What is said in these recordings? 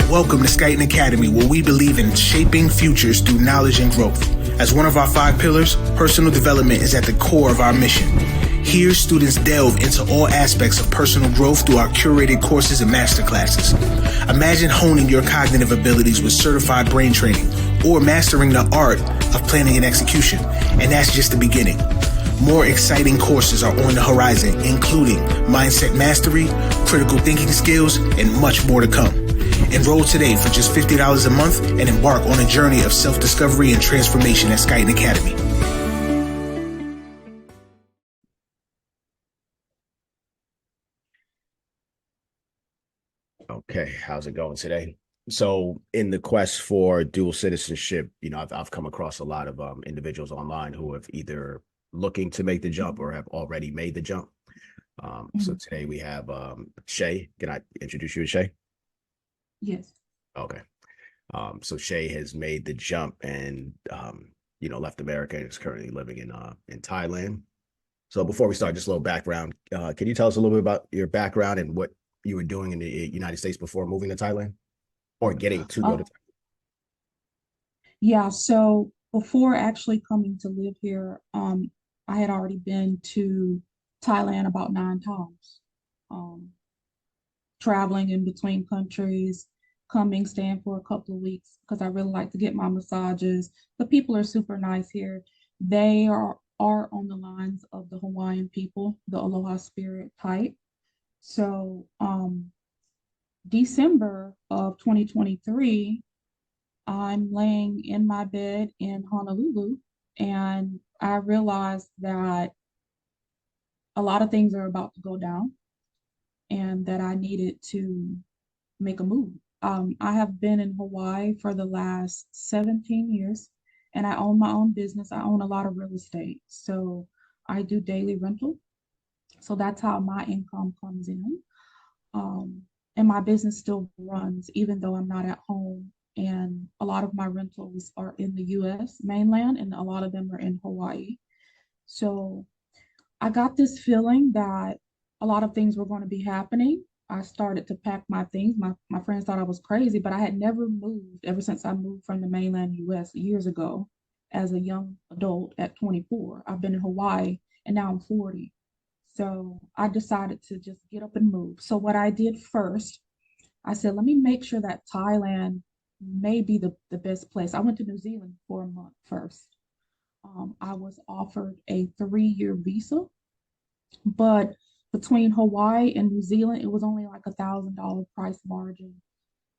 Welcome to Skyton Academy, where we believe in shaping futures through knowledge and growth. As one of our 5 pillars, personal development is at the core of our mission. Here, students delve into all aspects of personal growth through our curated courses and masterclasses. Imagine honing your cognitive abilities with certified brain training or mastering the art of planning and execution. And that's just the beginning. More exciting courses are on the horizon, including mindset mastery, critical thinking skills, and much more to come. Enroll today for just $50 a month and embark on a journey of self-discovery and transformation at Skyton Academy. Okay, how's it going today? So in the quest for dual citizenship, I've come across a lot of individuals online who have either looking to make the jump or have already made the jump. So today we have Shay. Can I introduce you to Shay? Yes. Okay. So Shay has made the jump and left America and is currently living in Thailand. So before we start, just a little background. Can you tell us a little bit about your background and what you were doing in the United States before moving to Thailand or getting to go to Thailand? Yeah, so before actually coming to live here, I had already been to Thailand about 9 times, traveling in between countries, coming, staying for a couple of weeks because I really like to get my massages. The people are super nice here. They are on the lines of the Hawaiian people, the Aloha spirit type. So December of 2023, I'm laying in my bed in Honolulu, and I realized that a lot of things are about to go down and that I needed to make a move. I have been in Hawaii for the last 17 years, and I own my own business. I own a lot of real estate. So I do daily rental. So that's how my income comes in. And my business still runs even though I'm not at home. And a lot of my rentals are in the US mainland, and a lot of them are in Hawaii. So I got this feeling that a lot of things were going to be happening. I started to pack my things. My friends thought I was crazy, but I had never moved ever since I moved from the mainland US years ago as a young adult at 24. I've been in Hawaii and now I'm 40. So I decided to just get up and move. So what I did first, I said, let me make sure that Thailand may be the best place. I went to New Zealand for a month first. I was offered a 3-year visa, but between Hawaii and New Zealand, it was only like $1,000 price margin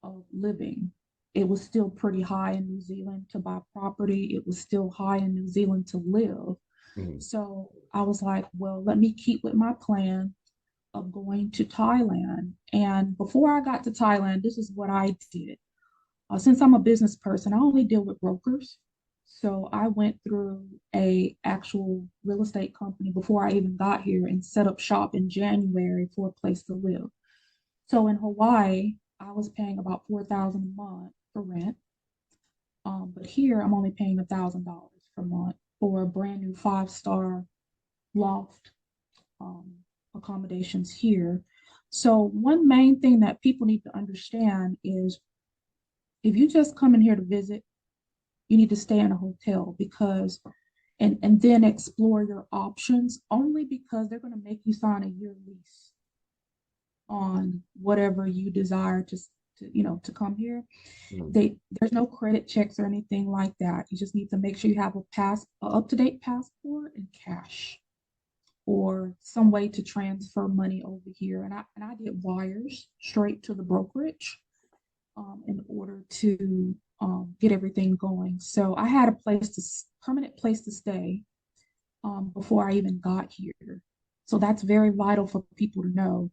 of living. It was still pretty high in New Zealand to buy property. It was still high in New Zealand to live. So I was like, well, let me keep with my plan of going to Thailand. And before I got to Thailand, this is what I did. Since I'm a business person, I only deal with brokers. So I went through a actual real estate company before I even got here and set up shop in January for a place to live. So in Hawaii, I was paying about $4,000 a month for rent. But here I'm only paying $1,000 per month for a brand new 5-star loft accommodations here. So one main thing that people need to understand is if you just come in here to visit, you need to stay in a hotel because and then explore your options only because they're going to make you sign a year lease on whatever you desire to come here. There's no credit checks or anything like that. You just need to make sure you have a up-to-date passport and cash or some way to transfer money over here. And I did wires straight to the brokerage in order to get everything going. So I had a permanent place to stay before I even got here. So that's very vital for people to know.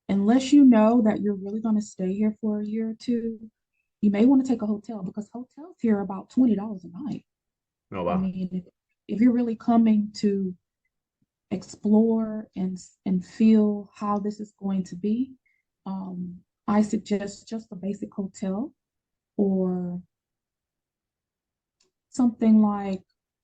Unless you know that you're really going to stay here for a year or two, you may want to take a hotel because hotels here are about $20 a night. Oh, wow. I mean, if you're really coming to explore and feel how this is going to be, I suggest just a basic hotel or something like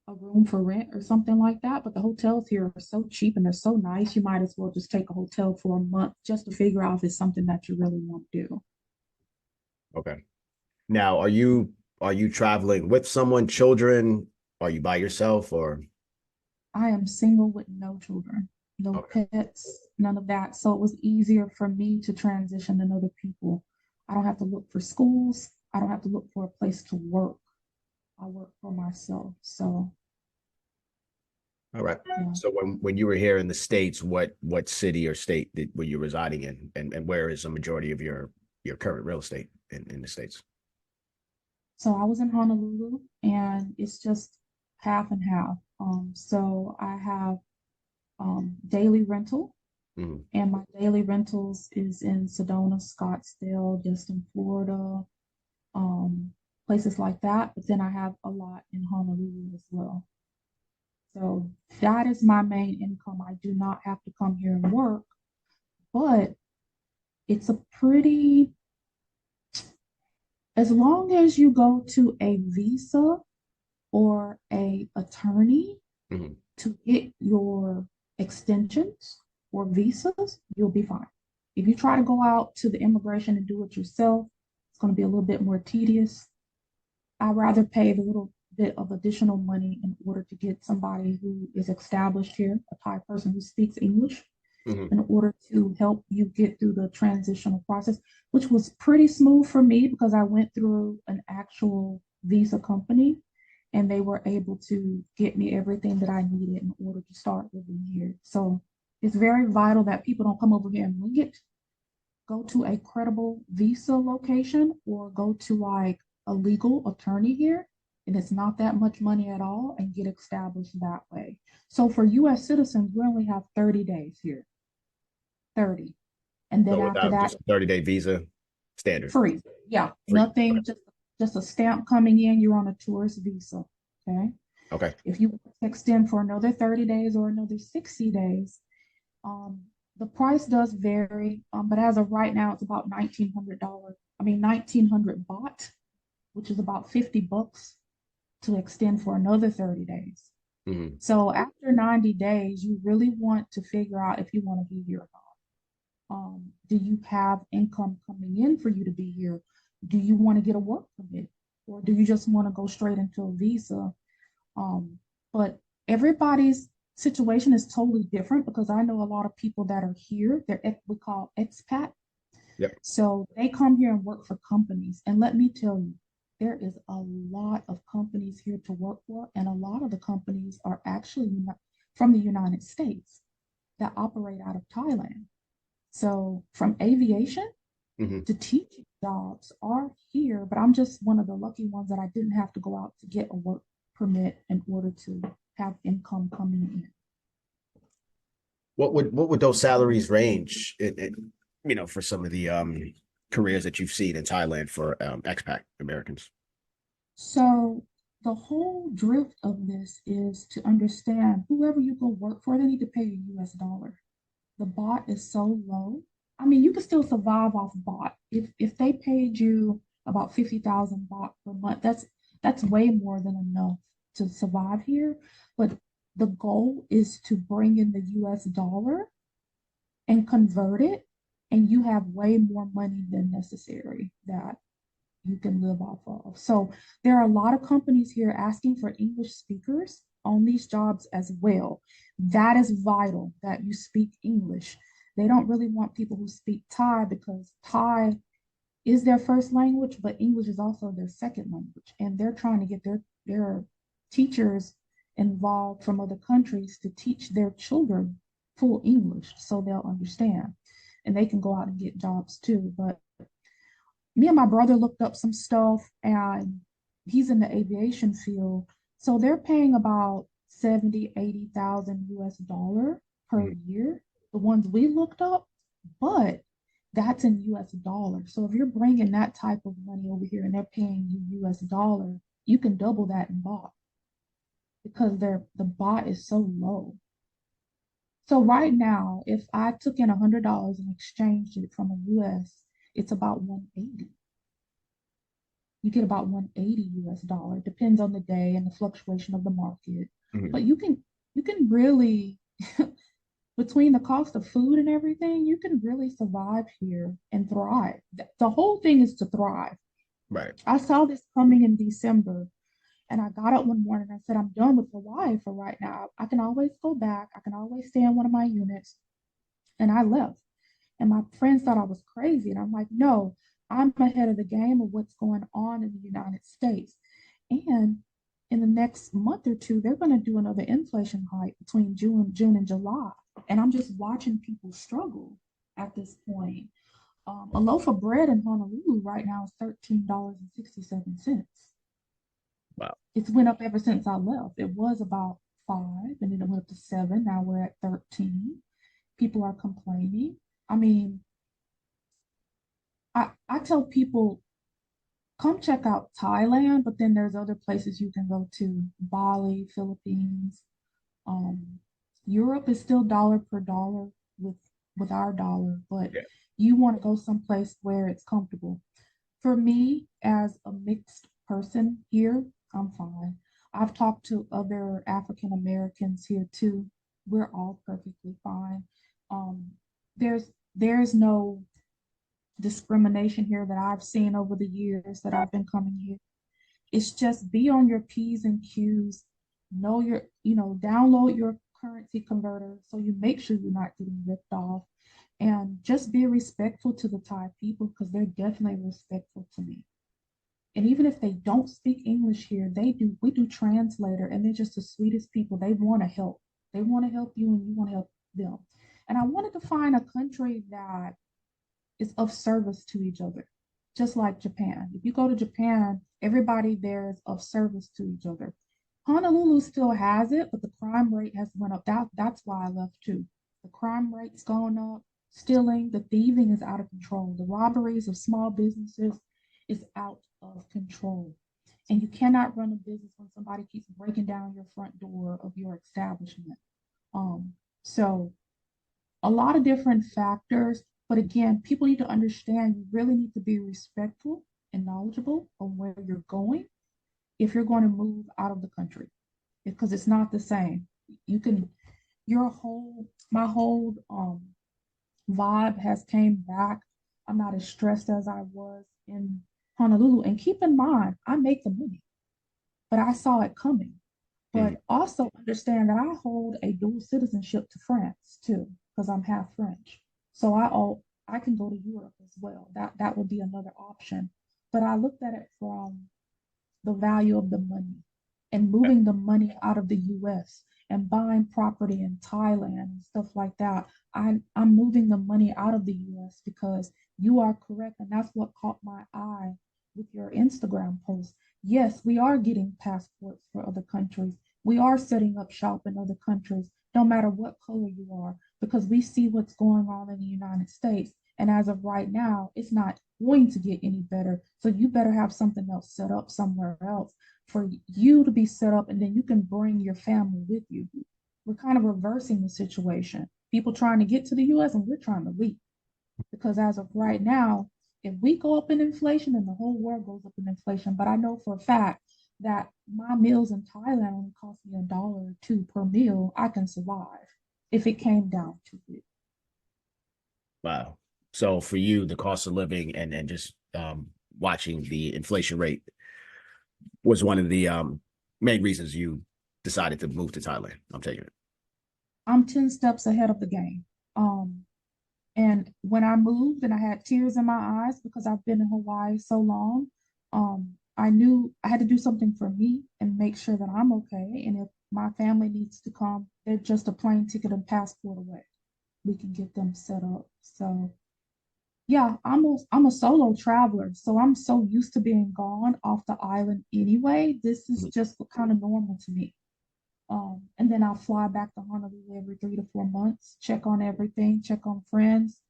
a room for rent or something like that. But the hotels here are so cheap and they're so nice, you might as well just take a hotel for a month just to figure out if it's something that you really want to do. Now, are you traveling with someone, children? Are you by yourself or I am single with no children, no okay. pets, none of that. So it was easier for me to transition than other people. I don't have to look for schools. I don't have to look for a place to work. I work for myself. So All right. yeah. So when you were here in the States, what city or state were you residing in? And where is the majority of your current real estate in the States? So I was in Honolulu and it's just half and half. So I have daily rental, Mhm. and my daily rentals is in Sedona, Scottsdale, Destin, Florida, places like that. But then I have a lot in Honolulu as well. So that is my main income. I do not have to come here and work, but it's a pretty, as long as you go to a visa or a attorney Mhm. to get your extensions or visas, you'll be fine. If you try to go out to the immigration and do it yourself, it's going to be a little bit more tedious. I'd rather pay the little bit of additional money in order to get somebody who is established here, a Thai person who speaks English, Mhm. in order to help you get through the transitional process, which was pretty smooth for me because I went through an actual visa company and they were able to get me everything that I needed in order to start living here. So it's very vital that people don't come over here and wing it. Go to a credible visa location or go to like a legal attorney here. And it's not that much money at all and get established that way. So for US citizens, we only have 30 days here. 30. And then So after without that, just a 30-day visa standard, free. Yeah, free. Okay. nothing, just a stamp coming in, you're on a tourist visa. Okay. Okay. If you extend for another 30 days or another 60 days, um, the price does vary. But as of right now, it's about $1,900. I mean, 1,900 baht, which is about 50 bucks to extend for another 30 days. Mhm. So after 90 days, you really want to figure out if you want to be here or not. Do you have income coming in for you to be here? Do you want to get a work permit? Or do you just want to go straight into a visa? But everybody's situation is totally different because I know a lot of people that are here, we call expat. Yep. So they come here and work for companies. And let me tell you, there is a lot of companies here to work for, and a lot of the companies are actually from the United States that operate out of Thailand. So from aviation Mhm. to teaching jobs are here, but I'm just one of the lucky ones that I didn't have to go out to get a work permit in order to have income coming in. What would those salaries range for some of the careers that you've seen in Thailand for expat Americans? So the whole drift of this is to understand whoever you go work for, they need to pay you US dollar. The bot is so low. I mean, you can still survive off bot. If they paid you about 50,000 baht per month, that's way more than enough to survive here. But the goal is to bring in the US dollar and convert it, and you have way more money than necessary that you can live off of. So there are a lot of companies here asking for English speakers on these jobs as well. That is vital that you speak English. They don't really want people who speak Thai because Thai is their first language, but English is also their second language. And they're trying to get their teachers involved from other countries to teach their children full English so they'll understand. And they can go out and get jobs too. But me and my brother looked up some stuff and he's in the aviation field. So they're paying about 70, 80,000 US dollar per Mhm. year, the ones we looked up, but that's in US dollar. So if you're bringing that type of money over here and they're paying you US dollar, you can double that in baht because the baht is so low. So right now, if I took in $100 and exchanged it from a US, it's about 180. You get about 180 US dollar. Depends on the day and the fluctuation of the market. Mhm. But you can really between the cost of food and everything, you can really survive here and thrive. The whole thing is to thrive. Right. I saw this coming in December, and I got up one morning and I said, I'm done with Hawaii for right now. I can always go back. I can always stay in one of my units. And I left. And my friends thought I was crazy. And I'm like, no, I'm ahead of the game of what's going on in the United States. And in the next month or two, they're going to do another inflation hike between June and July. And I'm just watching people struggle at this point. A loaf of bread in Honolulu right now is $13.67. Wow. It's went up ever since I left. It was about 5 and then it went up to 7. Now we're at 13. People are complaining. I mean, I tell people come check out Thailand, but then there's other places you can go to. Bali, Philippines. Um, Europe is still dollar per dollar with our dollar, but Yeah. you want to go someplace where it's comfortable. For me, as a mixed person here, I'm fine. I've talked to other African Americans here too. We're all perfectly fine. Um, there's no discrimination here that I've seen over the years that I've been coming here. It's just be on your P's and Q's, know download your currency converter so you make sure you're not getting ripped off, and just be respectful to the Thai people because they're definitely respectful to me. And even if they don't speak English here, we do translator, and they're just the sweetest people. They want to help. They want to help you and you want to help them. And I wanted to find a country that is of service to each other, just like Japan. If you go to Japan, everybody there is of service to each other. Honolulu still has it, but the crime rate has went up. That's why I left too. The crime rate's going up. Stealing, the thieving is out of control. The robberies of small businesses is out of control. And you cannot run a business when somebody keeps breaking down your front door of your establishment. So a lot of different factors. But again, people need to understand you really need to be respectful and knowledgeable of where you're going if you're going to move out of the country because it's not the same. You can, my whole vibe has came back. I'm not as stressed as I was in Honolulu. And keep in mind, I make the money, but I saw it coming. Mhm. But also understand that I hold a dual citizenship to France too, because I'm half French. So I can go to Europe as well. That would be another option. But I looked at it from the value of the money and moving the money out of the US and buying property in Thailand and stuff like that. I'm moving the money out of the US because you are correct. And that's what caught my eye with your Instagram post. Yes, we are getting passports for other countries. We are setting up shop in other countries, no matter what color you are, because we see what's going on in the United States. And as of right now, it's not going to get any better. So you better have something else set up somewhere else for you to be set up, and then you can bring your family with you. We're kind of reversing the situation. People trying to get to the US and we're trying to leave. Because as of right now, if we go up in inflation, then the whole world goes up in inflation. But I know for a fact that my meals in Thailand only cost me $1 or $2 per meal. I can survive if it came down to it. Wow. So for you, the cost of living and just watching the inflation rate was one of the main reasons you decided to move to Thailand. I'm taking it. I'm 10 steps ahead of the game. And when I moved and I had tears in my eyes because I've been in Hawaii so long, I knew I had to do something for me and make sure that I'm okay. And if my family needs to come, they're just a plane ticket and passport away. We can get them set up. So yeah, I'm a solo traveler, so I'm so used to being gone off the island anyway. This is Mhm. just kind of normal to me. And then I'll fly back to Honolulu every 3 to 4 months, check on everything, check on friends,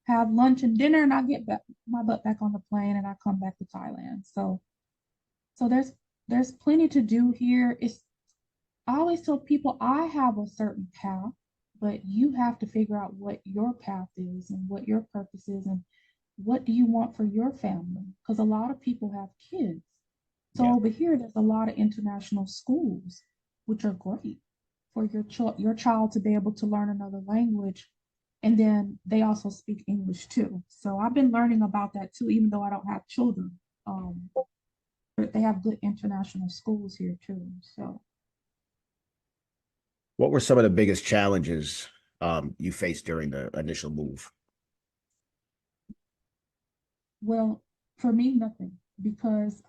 have lunch and dinner, and I get back my butt back on the plane and I come back to Thailand. So there's plenty to do here. I always tell people I have a certain path, but you have to figure out what your path is and what your purpose is and what do you want for your family? Because a lot of people have kids. So Yeah. over here, there's a lot of international schools, which are great for your child to be able to learn another language. And then they also speak English too. So I've been learning about that too, even though I don't have children. they have good international schools here too. So, What were some of the biggest challenges you faced during the initial move? well, for me, nothing because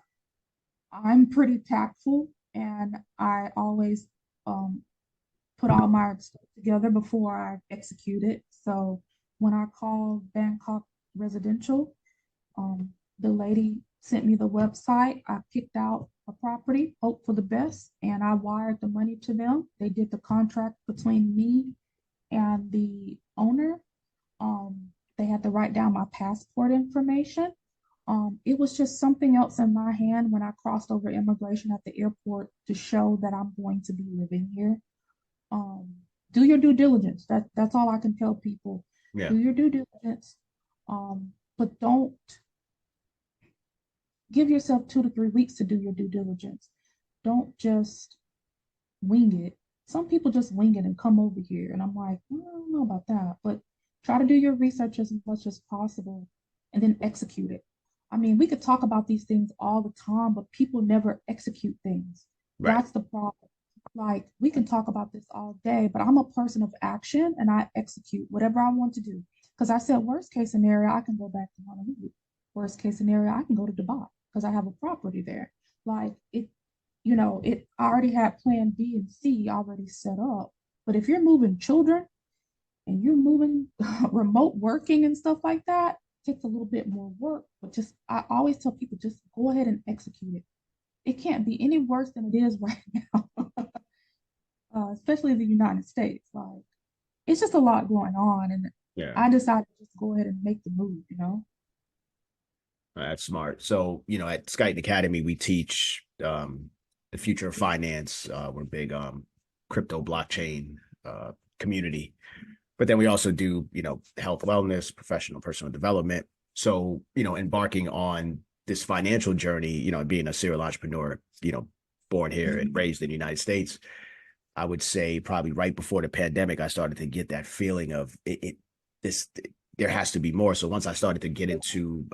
I'm pretty tactful and I always um, put all my stuff together before I execute it. So when I called Bangkok Residential, um, the lady sent me the website. I picked out a property, hope for the best, and I wired the money to them. They did the contract between me and the owner. They had to write down my passport information. It was just something else in my hand when I crossed over immigration at the airport to show that I'm going to be living here. Um, do your due diligence. That's all I can tell people. Yeah. Do your due diligence, but don't give yourself 2 to 3 weeks to do your due diligence. Don't just wing it. Some people just wing it and come over here, and I'm like, I don't know about that, but try to do your research as much as possible and then execute it. I mean, we could talk about these things all the time, but people never execute things. Right. That's the problem. Like, we can talk about this all day, but I'm a person of action and I execute whatever I want to do. Because I said, worst case scenario, I can go back to Honolulu. Worst case scenario, I can go to Dubai because I have a property there. Like, I already had plan B and C already set up. But if you're moving children and you're moving remote working and stuff like that, it takes a little bit more work. But just, I always tell people, just go ahead and execute it. It can't be any worse than it is right now, especially the United States. Like, it's just a lot going on. And Yeah. I decided to just go ahead and make the move. That's smart. So, at Skyton Academy, we teach the future of finance. We're big crypto blockchain community. But then we also do, health, wellness, professional, personal development. So, embarking on this financial journey, being a serial entrepreneur, born here and raised in the United States, I would say probably right before the pandemic, I started to get that feeling of there has to be more. So once I started to get into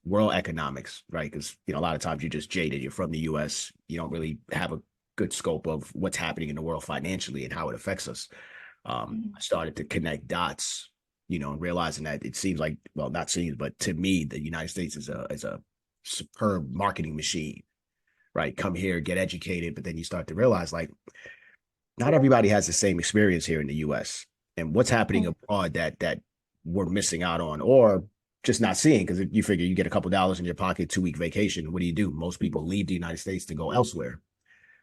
world economics, right? Because, a lot of times you're just jaded. You're from the US. You don't really have a good scope of what's happening in the world financially and how it affects us. I started to connect dots, and realizing that it seems like, well, not seems, but to me, the United States is a superb marketing machine, right? Come here, get educated, but then you start to realize, like, not everybody has the same experience here in the US, and what's happening abroad that we're missing out on or just not seeing, because you figure you get a couple dollars in your pocket, 2-week vacation. What do? Most people leave the United States to go elsewhere.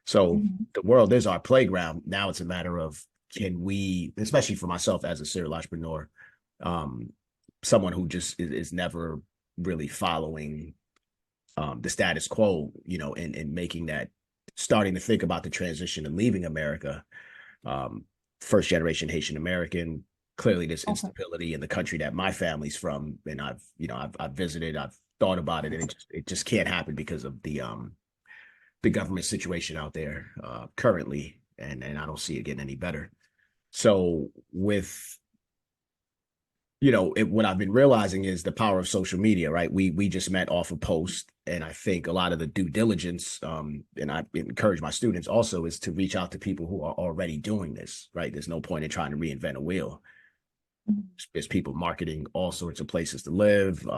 So the world is our playground. Now it's a matter of, can we, especially for myself as a serial entrepreneur, someone who just is never really following the status quo, and making that, starting to think about the transition and leaving America, first generation Haitian American, clearly there's instability in the country that my family's from. And I've visited, I've thought about it, and it just can't happen because of the government situation out there currently. And I don't see it getting any better. So with, what I've been realizing is the power of social media, right? We just met off a post, and I think a lot of the due diligence, and I encourage my students also, is to reach out to people who are already doing this, right? There's no point in trying to reinvent a wheel. There's people marketing all sorts of places to live,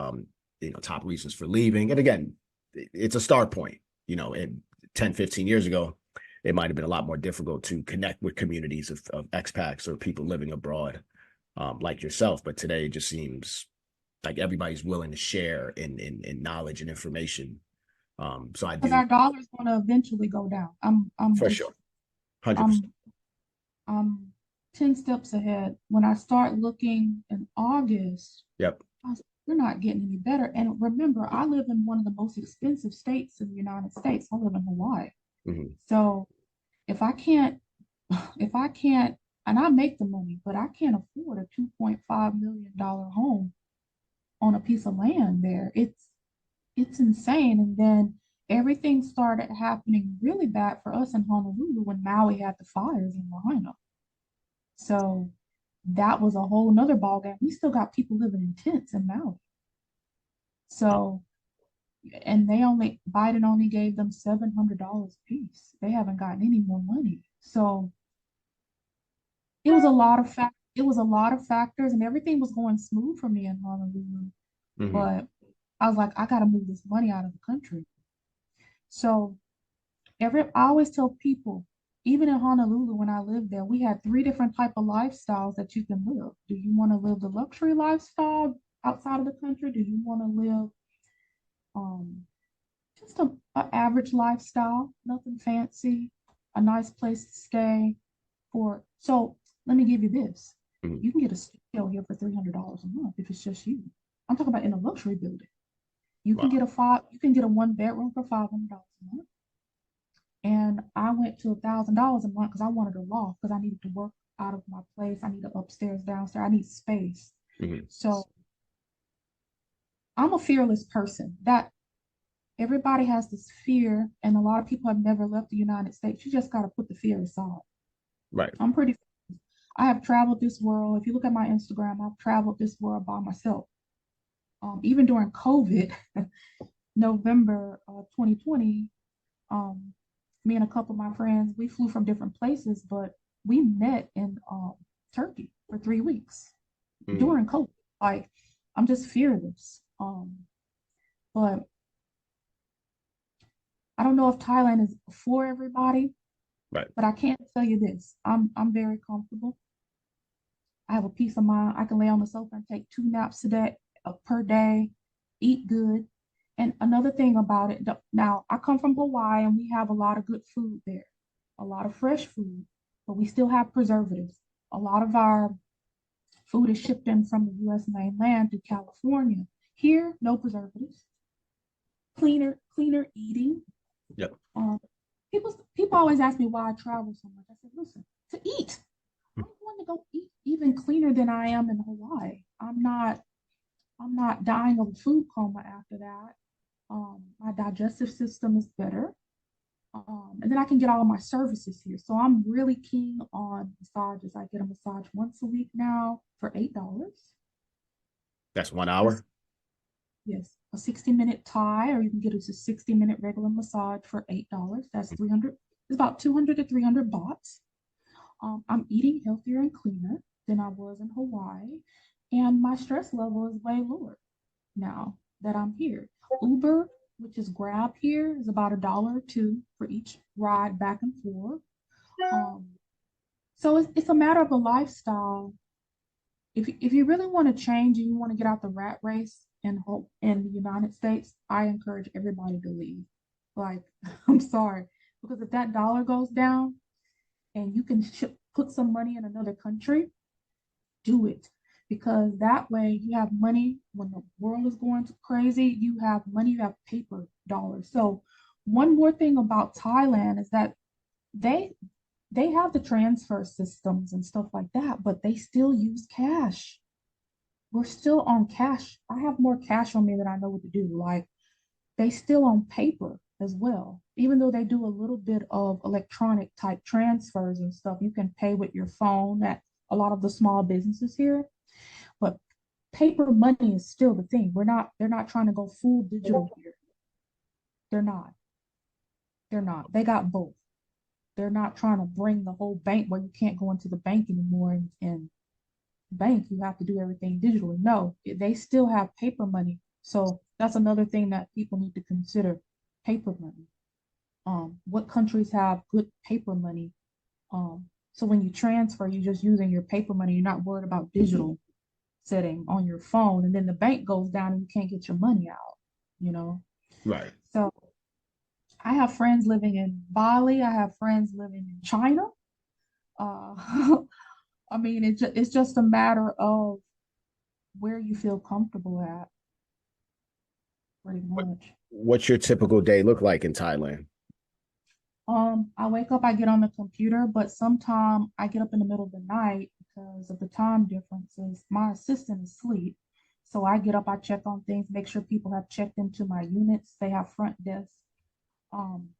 top reasons for leaving. And again, it's a start point, and 10, 15 years ago, it might have been a lot more difficult to connect with communities of expats or people living abroad, like yourself. But today it just seems like everybody's willing to share in knowledge and information. So I do. Because our dollar's going to eventually go down. I'm For just, sure. 100%. I'm 10 steps ahead. When I start looking in August, Yep. We're not getting any better. And remember, I live in one of the most expensive states in the United States. I live in Hawaii. So if I can't, and I make the money, but I can't afford a $2.5 million home on a piece of land there. It's insane. And then everything started happening really bad for us in Honolulu when Maui had the fires in Lahaina. So that was a whole nother ballgame. We still got people living in tents in Maui. So and Biden only gave them $700 a piece. They haven't gotten any more money. So it was a lot of factors, and everything was going smooth for me in Honolulu. Hmm. But I was like, I gotta move this money out of the country. So I always tell people, even in Honolulu when I lived there, we had three different type of lifestyles that you can live. Do you want to live the luxury lifestyle outside of the country? Do you want to live um just a average lifestyle, nothing fancy, a nice place to stay for? So let me give you this. Hmm. You can get a studio here for $300 a month if it's just you. I'm talking about in a luxury building. Wow. You can get a one bedroom for $500 a month. And I went to $1,000 a month because I wanted a loft because I needed to work out of my place. I need upstairs, downstairs. I need space. Hmm. So I'm a fearless person. That everybody has this fear, and a lot of people have never left the United States. You just got to put the fear aside. Right. I'm pretty. I have traveled this world. If you look at my Instagram, I've traveled this world by myself. Even during COVID, November 2020, um, me and a couple of my friends, we flew from different places, but we met in Turkey for 3 weeks Hmm. during COVID. Like, I'm just fearless. But I don't know if Thailand is for everybody, Right. but I can't tell you this. I'm very comfortable. I have a peace of mind. I can lay on the sofa and take 2 naps per day, eat good. And another thing about it, now I come from Hawaii and we have a lot of good food there, a lot of fresh food, but we still have preservatives. A lot of our food is shipped in from the US mainland to California. Here, no preservatives. Cleaner eating. Yep. Um, people always ask me why I travel so much. I said, listen, to eat. I'm going to go eat even cleaner than I am in Hawaii. I'm not dying of a food coma after that. My digestive system is better. And then I can get all of my services here. So I'm really keen on massages. I get a massage once a week now for $8. That's 1 That's, hour. yes, a 60-minute Thai, or you can get a 60-minute regular massage for $8. That's 300. It's about 200 to 300 bahts. I'm eating healthier and cleaner than I was in Hawaii, and my stress level is way lower now that I'm here. Uber, which is Grab here, is about $1 or $2 for each ride back and forth. Um, so it's a matter of a lifestyle. If you really want to change and you want to get out the rat race in the United States, I encourage everybody to leave. Like, I'm sorry, because if that dollar goes down and you can put some money in another country, do it, because that way you have money when the world is going crazy. You have money, you have paper dollars. So one more thing about Thailand is that they they have the transfer systems and stuff like that, but they still use cash. We're still on cash. I have more cash on me than I know what to do. Like, they still on paper as well. Even though they do a little bit of electronic type transfers and stuff, you can pay with your phone at a lot of the small businesses here. But paper money is still the thing. They're not trying to go full digital here. They're not. They're not. They got both. They're not trying to bring the whole bank where you can't go into the bank anymore and bank, you have to do everything digitally. No, they still have paper money. So that's another thing that people need to consider, paper money. What countries have good paper money? So when you transfer, you're just using your paper money. You're not worried about digital setting on your phone, and then the bank goes down and you can't get your money out, you know? Right. So I have friends living in Bali. I have friends living in China. Uh, I mean, it's just a matter of where you feel comfortable at, pretty What much. What's your typical day look like in Thailand? I wake up, I get on the computer, but sometimes I get up in the middle of the night because of the time differences. My assistant is asleep. So I get up, I check on things, make sure people have checked into my units. They have front desk. Um,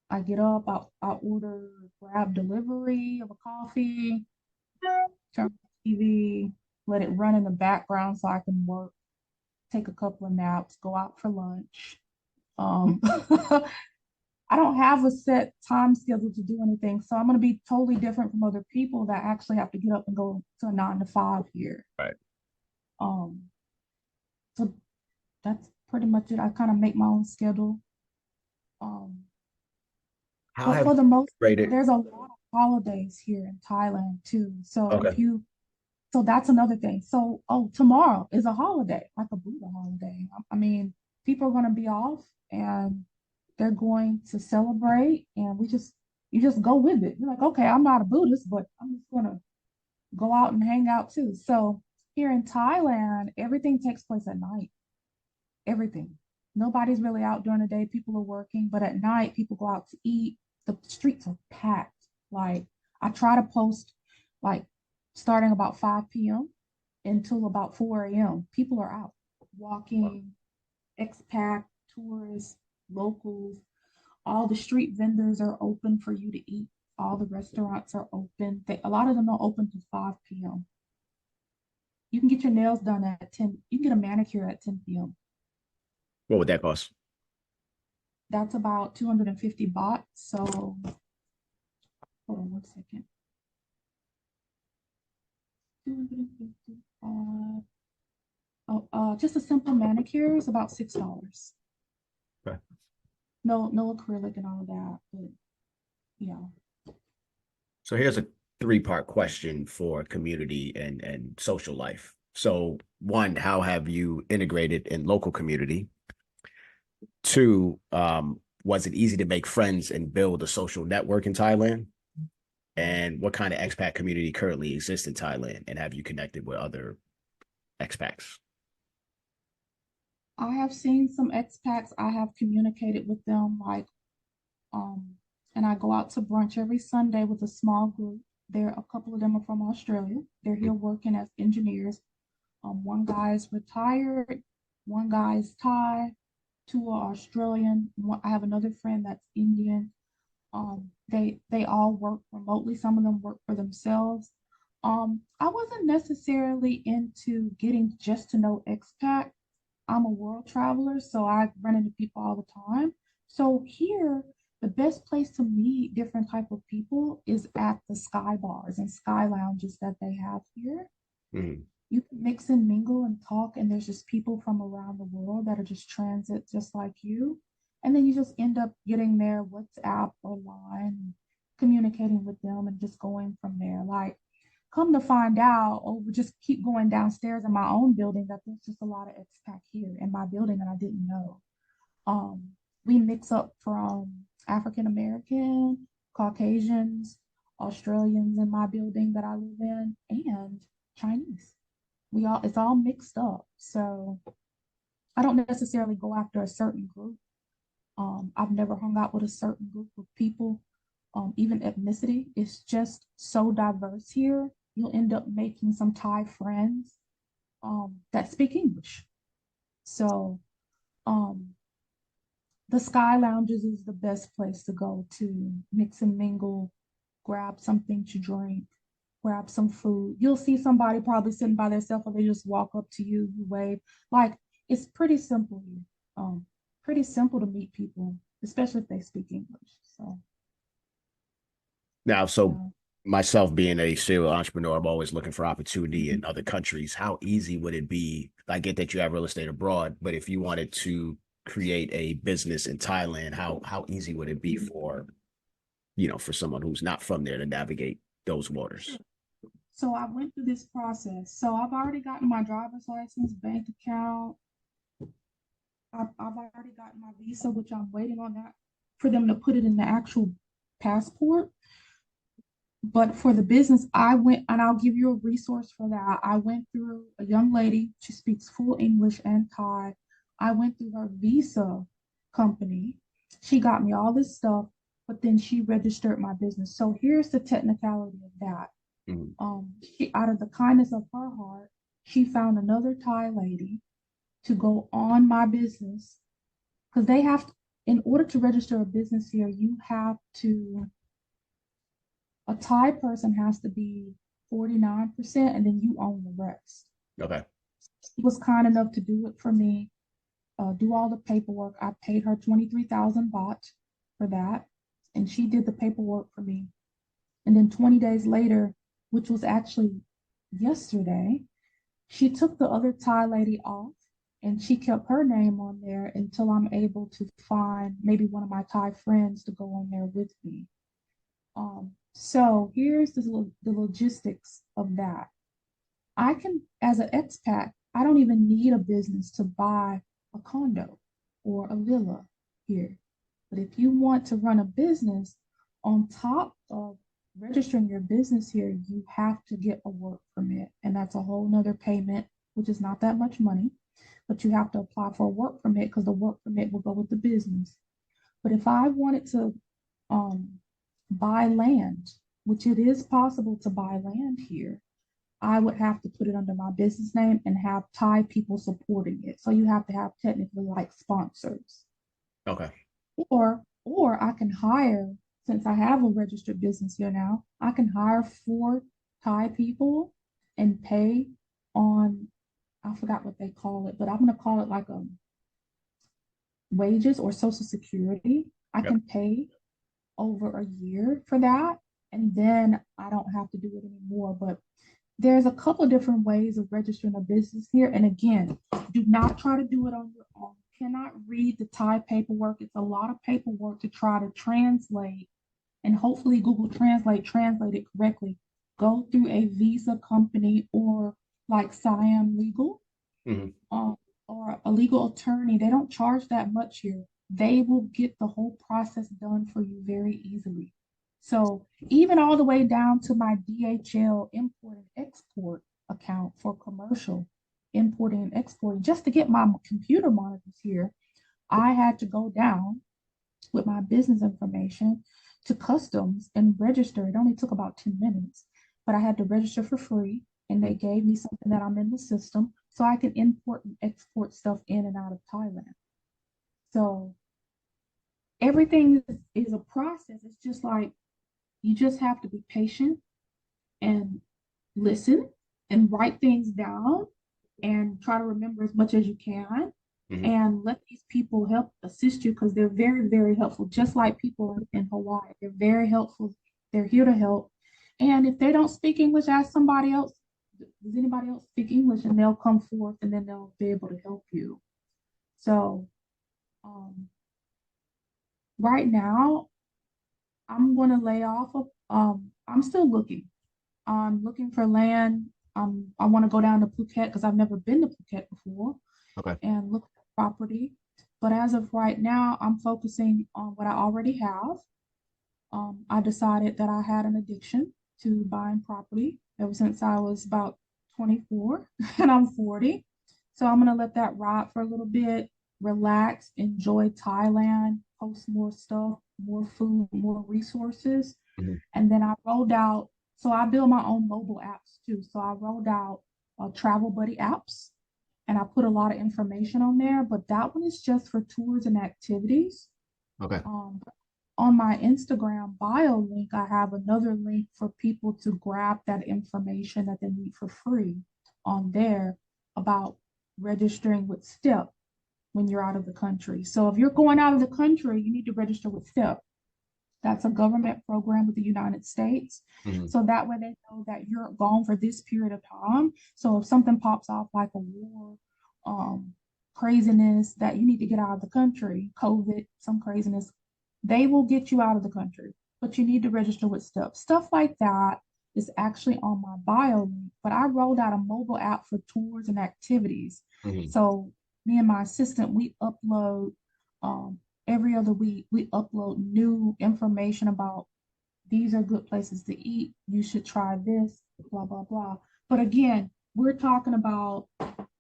I get up, I order, grab delivery of a coffee, turn on the TV, let it run in the background so I can work. take a couple of naps, go out for lunch. Um, I don't have a set time schedule to do anything. So I'm going to be totally different from other people that actually have to get up and go to a 9 to 5 here. Right. Um, so that's pretty much it. I kind of make my own schedule. Um, How but have for the most part, rated? there's a lot of holidays here in Thailand too. So Okay. so that's another thing. So, oh, tomorrow is a holiday, like a Buddha holiday. I mean, people are going to be off and they're going to celebrate, and you just go with it. You're like, okay, I'm not a Buddhist, but I'm just going to go out and hang out too. So here in Thailand, everything takes place at night. Everything. Nobody's really out during the day. People are working, but at night, people go out to eat. The streets are packed. Like, I try to post, like, starting about 5 p.m. until about 4 a.m. People are out walking, expat, tourists, locals. All the street vendors are open for you to eat. All the restaurants are open. A lot of them are open to 5 p.m. You can get your nails done at 10. You can get a manicure at 10 p.m. What would that cost? That's about 250 baht. So hold on 1 second. 250 baht. Oh, just a simple manicure is about $6. Okay. No acrylic and all of that, but yeah. So here's a three-part question for community and social life. So one, how have you integrated in local community? Two, was it easy to make friends and build a social network in Thailand? And what kind of expat community currently exists in Thailand? And have you connected with other expats? I have seen some expats. I have communicated with them, like, um, and I go out to brunch every Sunday with a small group. A couple of them are from Australia. They're here working as engineers. One guy is retired, one guy is Thai, two are Australian. I have another friend that's Indian. They all work remotely. Some of them work for themselves. I wasn't necessarily into getting just to know expat. I'm a world traveler, so I run into people all the time. So here, the best place to meet different type of people is at the sky bars and sky lounges that they have here. Mhm. You can mix and mingle and talk, and there's just people from around the world that are just transit just like you. And then you just end up getting their WhatsApp or line, communicating with them and just going from there. Like, come to find out, oh, we just keep going downstairs in my own building that there's just a lot of expat here in my building and I didn't know. Um, we mix up from African American, Caucasians, Australians in my building that I live in, and Chinese. It's all mixed up. So I don't necessarily go after a certain group. I've never hung out with a certain group of people, even ethnicity. It's just so diverse here. You'll end up making some Thai friends that speak English. So um, the Sky Lounges is the best place to go to mix and mingle, grab something to drink, grab some food. You'll see somebody probably sitting by themselves, or they just walk up to you, you wave. Like, it's pretty simple here. Pretty simple to meet people, especially if they speak English. So Now, so yeah. myself being a serial entrepreneur, I'm always looking for opportunity in other countries. How easy would it be? I get that you have real estate abroad, but if you wanted to create a business in Thailand, how easy would it be for, for someone who's not from there to navigate those waters? So I went through this process. So I've already gotten my driver's license, bank account. I've already gotten my visa, which I'm waiting on that for them to put it in the actual passport. But for the business, I went, and I'll give you a resource for that. I went through a young lady, she speaks full English and Thai. I went through her visa company. She got me all this stuff, but then she registered my business. So here's the technicality of that. Mhm. Out of the kindness of her heart, she found another Thai lady to go on my business because in order to register a business here, a Thai person has to be 49%, and then you own the rest. Okay. was kind enough to do it for me, do all the paperwork. I paid her 23,000 baht for that, and she did the paperwork for me. And then 20 days later, which was actually yesterday, she took the other Thai lady off and she kept her name on there until I'm able to find maybe one of my Thai friends to go on there with me. So here's the logistics of that. I can, as an expat, I don't even need a business to buy a condo or a villa here. But if you want to run a business on top of registering your business here, you have to get a work permit. And that's a whole nother payment, which is not that much money. But you have to apply for a work permit because the work permit will go with the business. But if I wanted to buy land, which it is possible to buy land here, I would have to put it under my business name and have Thai people supporting it. So you have to have technically like sponsors. Okay. Or I can hire, since I have a registered business here now, I can hire 4 Thai people and pay on, I forgot what they call it, but I'm going to call it like wages or social security. I Yep. can pay over a year for that, and then I don't have to do it anymore. But there's a couple of different ways of registering a business here. And again, do not try to do it on your own. You cannot read the Thai paperwork. It's a lot of paperwork to try to translate, and hopefully Google translate it correctly. Go through a visa company or like Siam Legal, Mhm. or a legal attorney. They don't charge that much here. They will get the whole process done for you very easily. So even all the way down to my DHL import and export account for commercial importing and exporting, just to get my computer monitors here, I had to go down with my business information to customs and register. It only took about 10 minutes, but I had to register for free, and they gave me something that I'm in the system so I can import and export stuff in and out of Thailand. So everything is a process. It's just like you just have to be patient and listen and write things down and try to remember as much as you can, Mhm. and let these people help assist you because they're very, very helpful. Just like people in Hawaii, they're very helpful. They're here to help. And if they don't speak English, ask somebody else. Does anybody else speak English? And they'll come forth and then they'll be able to help you. So um, right now, I'm going to lay off of, I'm still looking. I'm looking for land. I want to go down to Phuket because I've never been to Phuket before Okay. and look at property. But as of right now, I'm focusing on what I already have. I decided that I had an addiction to buying property ever since I was about 24 and I'm 40. So I'm going to let that ride for a little bit, relax, enjoy Thailand, post more stuff, more food, more resources. Mhm. And then I rolled out, so I build my own mobile apps too. So I rolled out travel buddy apps, and I put a lot of information on there, but that one is just for tours and activities. Okay. On my Instagram bio link, I have another link for people to grab that information that they need for free on there about registering with STEP when you're out of the country. So if you're going out of the country, you need to register with STEP. That's a government program with the United States. Mhm. So that way they know that you're gone for this period of time. So if something pops off like a war, um, craziness that you need to get out of the country, COVID, some craziness, they will get you out of the country. But you need to register with STEP. Stuff like that is actually on my bio link. But I rolled out a mobile app for tours and activities. Mhm. So me and my assistant, we upload um, every other week, we upload new information about these are good places to eat. You should try this, blah, blah, blah. But again, we're talking about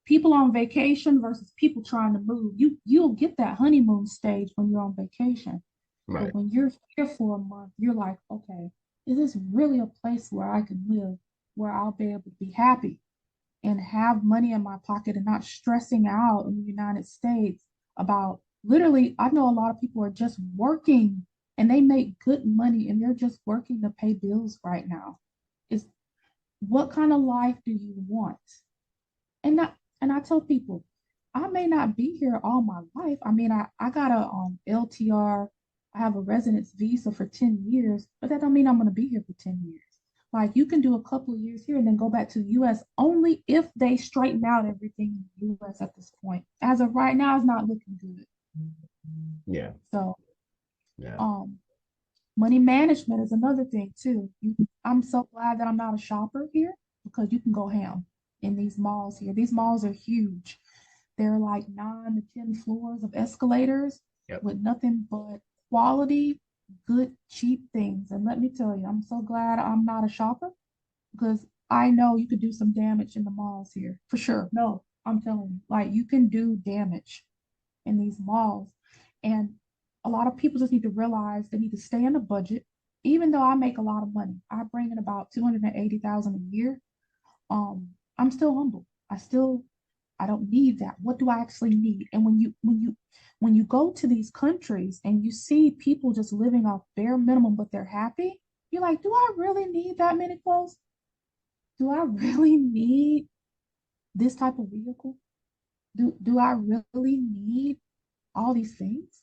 people on vacation versus people trying to move. You'll get that honeymoon stage when you're on vacation. Right. But when you're here for a month, you're like, okay, is this really a place where I can live, where I'll be able to be happy and have money in my pocket and not stressing out in the United States about literally, I know a lot of people are just working and they make good money and they're just working to pay bills right now. Is what kind of life do you want? And not, And I tell people, I may not be here all my life. I mean, I got a LTR, I have a residence visa for 10 years, but that don't mean I'm gonna be here for 10 years. Like you can do a couple of years here and then go back to the US only if they straighten out everything in the US at this point. As of right now, it's not looking good. Yeah. So Yeah. um money management is another thing too. I'm so glad that I'm not a shopper here because you can go ham in these malls here. These malls are huge. They're like 9 to 10 floors of escalators Yep. with nothing but quality, good, cheap things. And let me tell you, I'm so glad I'm not a shopper because I know you could do some damage in the malls here for sure. No, I'm telling you, like you can do damage in these malls. And a lot of people just need to realize they need to stay in the budget. Even though I make a lot of money, I bring in about 280,000 a year. I'm still humble. I don't need that. What do I actually need? And when you go to these countries and you see people just living off bare minimum, but they're happy, you're like, do I really need that many clothes? Do I really need this type of vehicle? Do I really need all these things?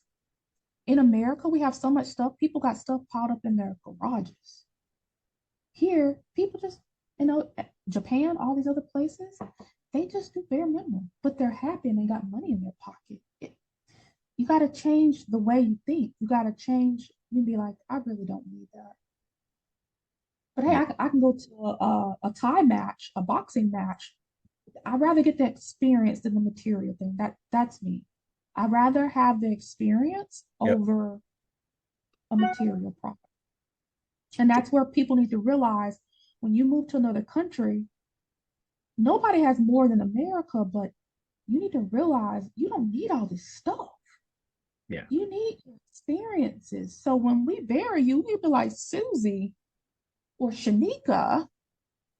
In America, we have so much stuff. People got stuff piled up in their garages. Here, people just, Japan, all these other places, they just do bare minimum, but they're happy and they got money in their pocket. You got to change the way you think. You got to change. You can be like, I really don't need that. But hey, Yeah. I can go to a Thai match, a boxing match. I'd rather get the experience than the material thing. That's me. I'd rather have the experience Yep. over a material product. And that's where people need to realize when you move to another country, nobody has more than America, but you need to realize you don't need all this stuff. Yeah. You need experiences. So when we bury you, we be like Susie or Shanika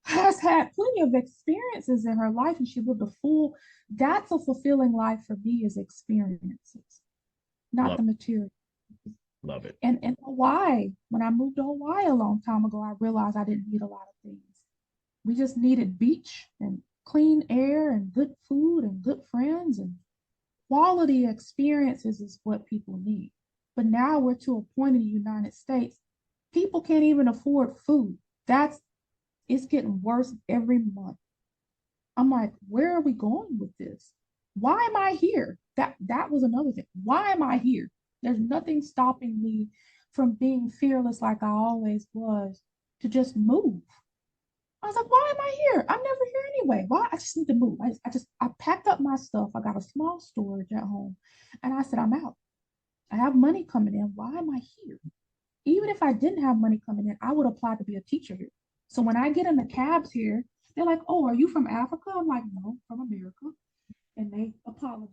has had plenty of experiences in her life and she lived a full, that's a fulfilling life for me is experiences, not Love the material. love it. And in Hawaii, when I moved to Hawaii a long time ago, I realized I didn't need a lot of things. We just needed beach and clean air and good food and good friends and quality experiences is what people need. But now we're to a point in the United States, people can't even afford food. That's it's getting worse every month. I'm like, where are we going with this? Why am I here? That was another thing. Why am I here? There's nothing stopping me from being fearless like I always was to just move. I was like, why am I here? I'm never here anyway. Why? I just need to move. I packed up my stuff. I got a small storage at home. And I said, I'm out. I have money coming in. Why am I here? Even if I didn't have money coming in, I would apply to be a teacher here. So when I get in the cabs here, they're like, oh, are you from Africa? I'm like, no, from America. And they apologize.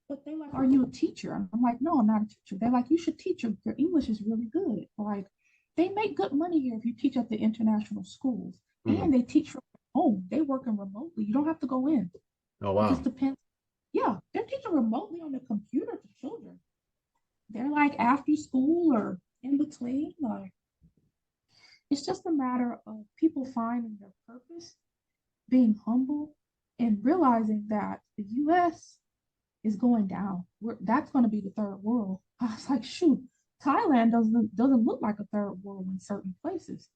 But they're like, are you a teacher? I'm like, no, I'm not a teacher. They're like, you should teach. Your English is really good. Like, they make good money here if you teach at the international schools. Mhm. And they teach from home. They working remotely. You don't have to go in. Oh, It wow. just depends. Yeah, they're teaching remotely on the computer to children. They're like after school or in between. Like, it's just a matter of people finding their purpose, being humble, and realizing that the US is going down. That's going to be the third world. I was like, shoot, Thailand doesn't look like a third world in certain places.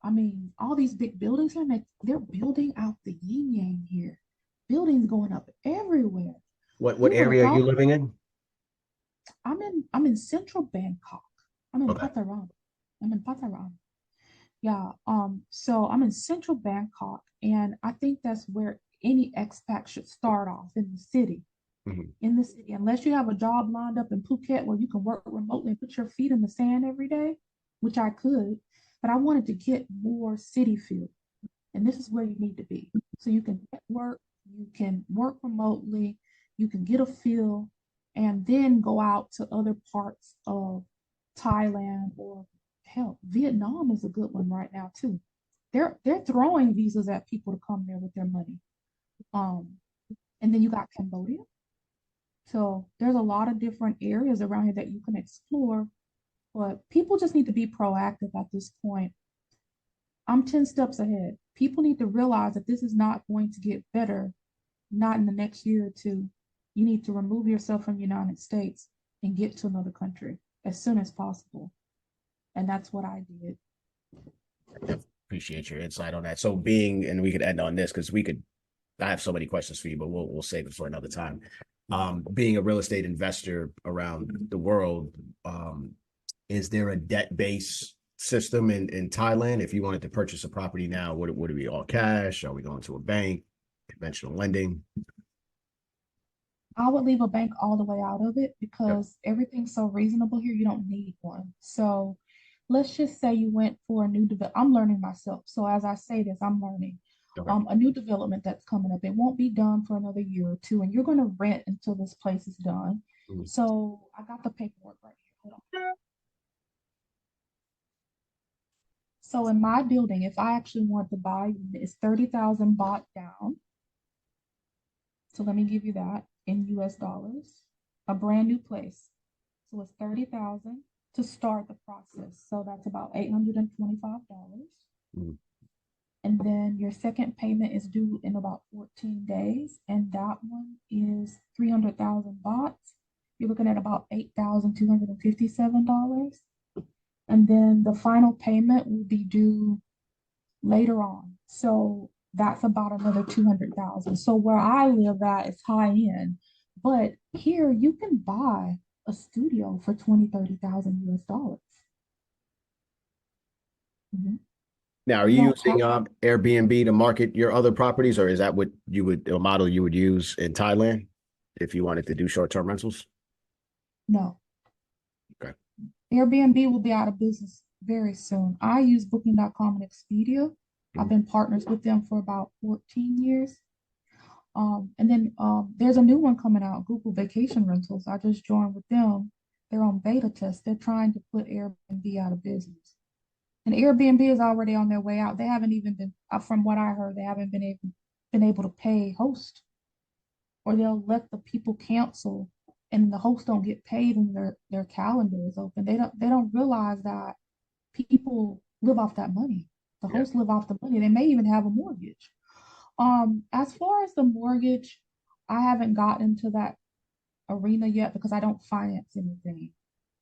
I mean, all these big buildings here, they're building out the yin yang here. Buildings going up everywhere. What Who would have area are you thought? living in? I'm in central Bangkok. I'm in Okay. Pataran. I'm in Pataran. Yeah, so I'm in central Bangkok, and I think that's where any expat should start off in the city. Mhm. In the city, unless you have a job lined up in Phuket where you can work remotely and put your feet in the sand every day, which I could, but I wanted to get more city feel. And this is where you need to be. So you can network, you can work remotely, you can get a feel, and then go out to other parts of Thailand or hell, Vietnam is a good one right now too. They're throwing visas at people to come there with their money. Um, and then you got Cambodia. So there's a lot of different areas around here that you can explore, but people just need to be proactive at this point. I'm 10 steps ahead. People need to realize that this is not going to get better not in the next year or two. You need to remove yourself from the United States and get to another country as soon as possible. And that's what I did. Appreciate your insight on that. So being, and we could end on this because I have so many questions for you, but we'll save it for another time. Being a real estate investor around the world, is there a debt-based system in Thailand? If you wanted to purchase a property now, would it be all cash? Are we going to a bank, conventional lending? I would leave a bank all the way out of it Yep. because everything's so reasonable here, you don't need one. So let's just say you went for a new develop. I'm learning myself. So as I say this, I'm learning. Okay. A new development that's coming up. It won't be done for another year or two, and you're going to rent until this place is done. Mhm. So I got the paperwork right here. Hold on. So in my building, if I actually want to buy, it's 30,000 baht down. So let me give you that in US dollars. A brand new place. So it's 30,000 to start the process. So that's about $825. Mhm. And then your second payment is due in about 14 days. And that one is 300,000 baht. You're looking at about $8,257. And then the final payment will be due later on. So that's about another 200,000. So where I live at is high end, but here you can buy a studio for 20, 30,000 US dollars. Mhm. Now, are You you don't using have, Airbnb to market your other properties, or is that what a model you would use in Thailand if you wanted to do short-term rentals? no. Okay. Airbnb will be out of business very soon. I use booking.com and Expedia. I've Mhm. been partners with them for about 14 years. And then there's a new one coming out, Google Vacation Rentals. I just joined with them. They're on beta test. They're trying to put Airbnb out of business. And Airbnb is already on their way out. They haven't even been, from what I heard, they haven't been able to pay host, or they'll let the people cancel, and the host don't get paid, and their calendar is open. They don't realize that people live off that money. The Yeah. hosts live off the money. They may even have a mortgage. As far as the mortgage, I haven't gotten to that arena yet because I don't finance anything.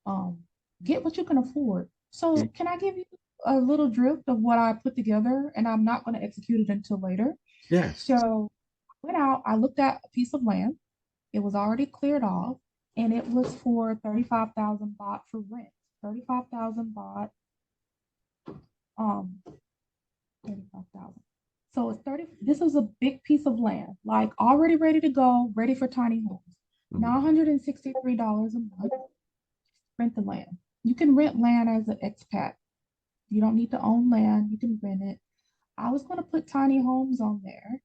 Um, get what you can afford. So Mhm. can I give you a little drift of what I put together? And I'm not going to execute it until later. Yes. So went out, I looked at a piece of land. It was already cleared off, and it was for 35,000 baht for rent. 35,000 baht, 35,000. So it's 30. This was a big piece of land, like already ready to go, ready for tiny homes. Mhm. $963 a month. Rent the land. You can rent land as an expat. You don't need to own land. You can rent it. I was going to put tiny homes on there.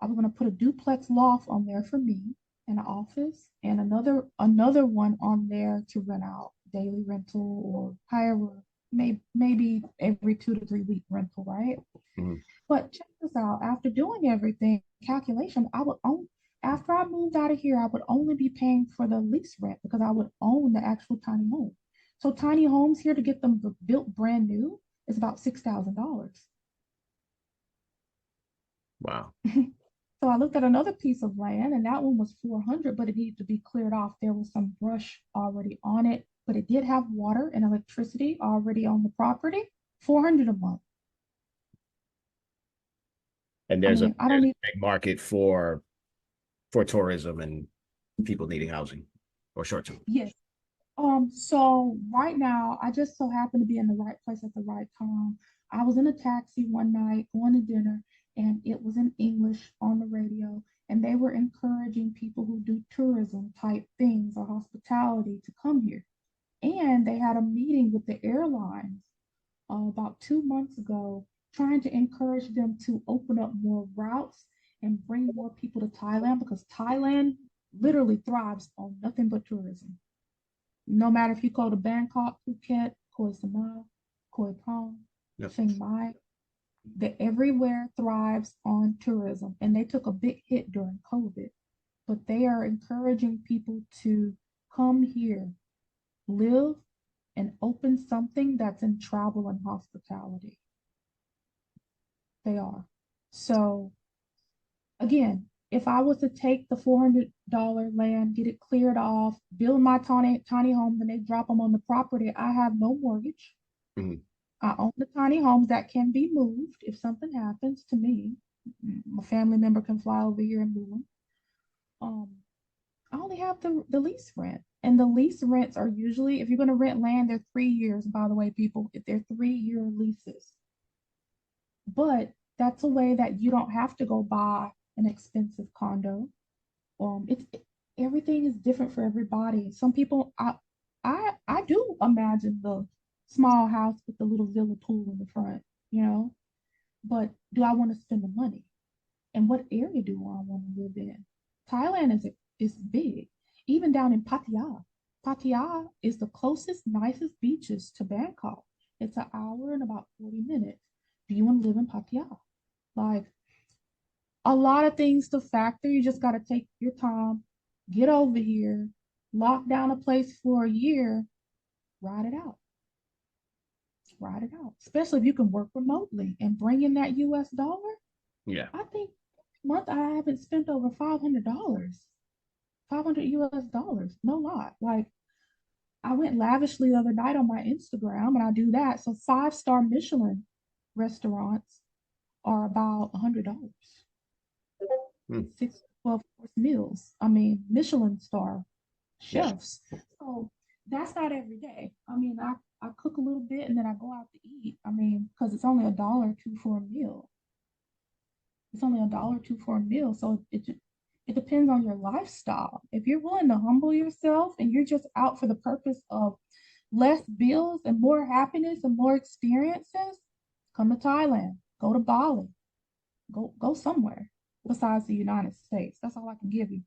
I was going to put a duplex loft on there for me, an office, and another one on there to rent out daily rental or however, maybe every 2 to 3 week rental, right? Mhm. But check this out. After doing everything, calculation, I would own, after I moved out of here, I would only be paying for the lease rent because I would own the actual tiny home. So tiny homes here to get them built brand new is about $6,000. Wow. So I looked at another piece of land, and that one was 400, but it needed to be cleared off. There was some brush already on it, but it did have water and electricity already on the property. 400 a month. And I there's a mean, I don't need. big market for tourism and people needing housing or short term. Yes. So right now, I just so happen to be in the right place at the right time. I was in a taxi one night going to dinner, and it was in English on the radio, and they were encouraging people who do tourism type things or hospitality to come here. And they had a meeting with the airlines about 2 months ago, trying to encourage them to open up more routes and bring more people to Thailand because Thailand literally thrives on nothing but tourism. No matter if you go to Bangkok, Phuket, Koh Samui, Koh Pong, Yep. Chiang Mai, that everywhere thrives on tourism. And they took a big hit during COVID, but they are encouraging people to come here, live, and open something that's in travel and hospitality. They are. So again, if I was to take the $400 land, get it cleared off, build my tiny homes, and they drop them on the property, I have no mortgage. Mhm. I own the tiny homes that can be moved if something happens to me. A family member can fly over here and move them. Um, I only have the lease rent. And the lease rents are usually, if you're going to rent land, they're 3 years, by the way, people. If they're 3-year leases. But that's a way that you don't have to go buy an expensive condo. It's everything is different for everybody. Some people, I do imagine the small house with the little villa pool in the front, you know. But do I want to spend the money? And what area do I want to live in? Thailand is big, even down in Pattaya. Pattaya is the closest, nicest beaches to Bangkok. It's an hour and about 40 minutes. Do you want to live in Pattaya? Like a lot of things to factor. You just got to take your time, get over here, lock down a place for a year, ride it out. Ride it out. Especially if you can work remotely and bring in that US dollar. Yeah. I think month I haven't spent over $500. 500 US dollars. No lie. Like I went lavishly the other night on my Instagram and I do that. So 5-star Michelin restaurants are about $100. Mm. 6 to 12 course meals. I mean, Michelin star Yeah. chefs. So that's not every day. I mean, I cook a little bit and then I go out to eat. I mean, because it's only $1 or $2 for a meal. It's only $1 or $2 for a meal. So it depends on your lifestyle. If you're willing to humble yourself and you're just out for the purpose of less bills and more happiness and more experiences, come to Thailand, go to Bali, go somewhere besides the United States. That's all I can give you.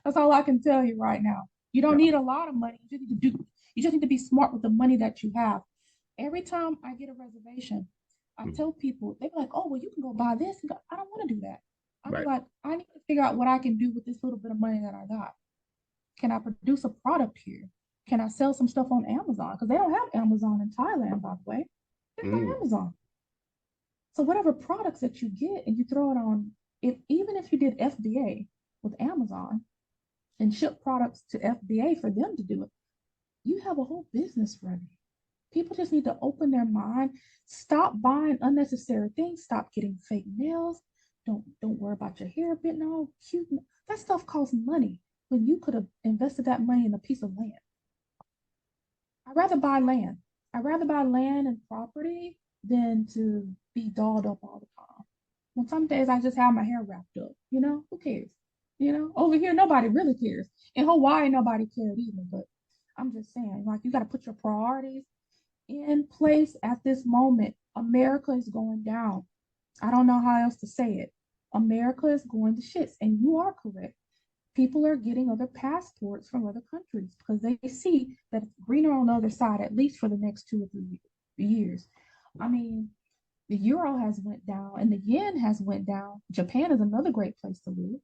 That's all I can tell you right now. You don't Yeah. need a lot of money. You just need to be smart with the money that you have. Every time I get a reservation, I Mm. tell people, they be like, oh, well, you can go buy this. And go, I don't want to do that. I'll be Right. like, I need to figure out what I can do with this little bit of money that I got. Can I produce a product here? Can I sell some stuff on Amazon? Because they don't have Amazon in Thailand, by the way. There's no Mm. Amazon. So whatever products that you get and you throw it on, even if you did FBA with Amazon and ship products to FBA for them to do it, you have a whole business running. People just need to open their mind, stop buying unnecessary things, stop getting fake nails. Don't worry about your hair getting all cute. That stuff costs money when you could have invested that money in a piece of land. I'd rather buy land. I'd rather buy land and property than to be dolled up all the time. Well, some days I just have my hair wrapped up. You know, who cares? You know, over here nobody really cares. In Hawaii, nobody cared either. But I'm just saying, like, you got to put your priorities in place at this moment. America is going down. I don't know how else to say it. America is going to shits, and you are correct. People are getting other passports from other countries because they see that it's greener on the other side, at least for the next 2 or 3 years. I mean, the euro has went down and the yen has went down. Japan is another great place to live.